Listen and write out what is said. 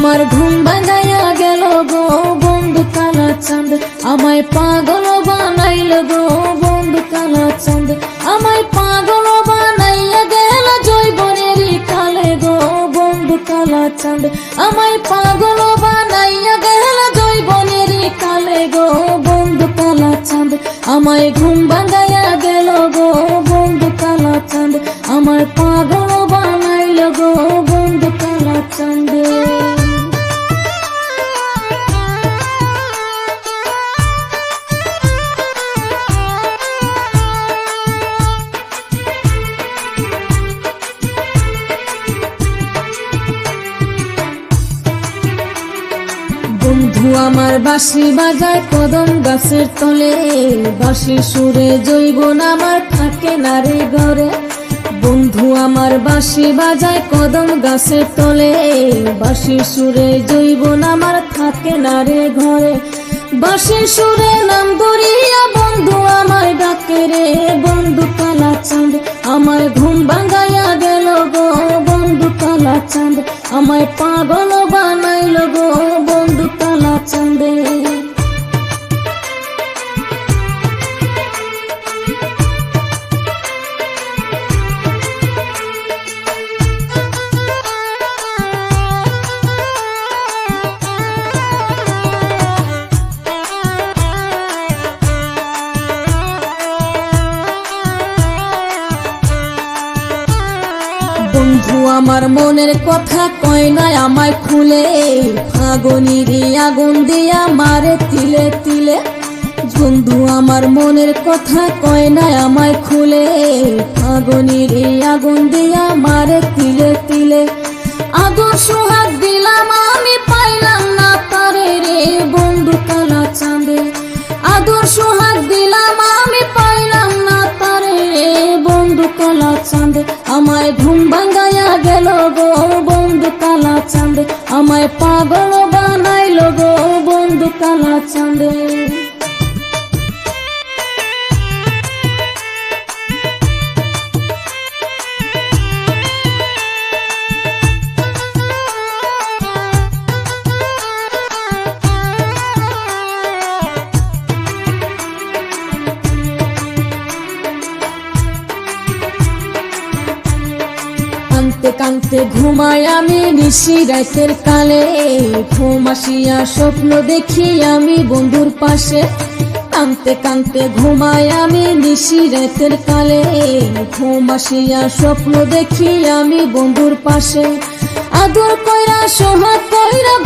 আমার ঘুম ভাঙাইয়া গেল গো বন্ধু কালা চাঁদ, আমায় পাগল বানাইল গো বন্ধু কালা চাঁদ, আমায় পাগল বানাইয়া গেল জৈবনেরই কালে গো বন্ধু কালা চাঁদ, আমায় পাগল বানাইয়া গেল জৈবনেরই কালে গো বন্ধু কালা চাঁদ, আমায় ঘুম ভাঙাইয়া গেল গো বন্ধু কালা চাঁদ, আমায় পাগল বানাইল গো বন্ধু কালা চাঁদ। বন্ধু আমার বাঁশি বাজায় কদম গাছের তলে, বাঁশির সুরে জৈবন আমার থাকে না রে ঘরে। বন্ধু আমার বাঁশি বাজায় কদম গাছের তলে, বাঁশির সুরে জৈবন আমার থাকে না রে ঘরে। বাঁশির সুরে নাম ধরিয়া বন্ধু আমায় ডাকে রে বন্ধু কালা চাঁদ, আমায় ঘুম ভাঙাইয়া গেল গো বন্ধু কালা চাঁদ, আমায় পাগল বানাইল গো বন্ধু কালা চাঁদে। বন্ধু আমার মনের কথা কয় না আমায় খুলে, ফাগুনির আগুন দিয়া মারে তিলে তিলে। বন্ধু আমার মনের কথা কয় না আমায় খুলে, ফাগুনির আগুন দিয়া মারে তিলে তিলে। আগুন সোহাগ দিলাম আমি পাইলাম না তারে রে বন্ধু কালা চাঁদে, আদর সোহাগ দিলাম আমি পাইলাম না তারে রে বন্ধু কালা চাঁদ, আমায় ঘুম ভাঙাইয়া গেল গো বন্ধু কালা চাঁদ, আমায় পাগল বানাইল গো বন্ধু কালা চাঁদে। কাঁদতে কাঁদতে ঘুমাই আমি নিশি রাতের কালে, ঘুম আসিয়া স্বপ্ন দেখি আমি বন্ধুর পাশে। কাঁদতে কাঁদতে ঘুমাই আমি নিশি রাতের কালে, ঘুম আসিয়া স্বপ্ন দেখি আমি বন্ধুর পাশে। আদর কইরা সোহাগ কইরা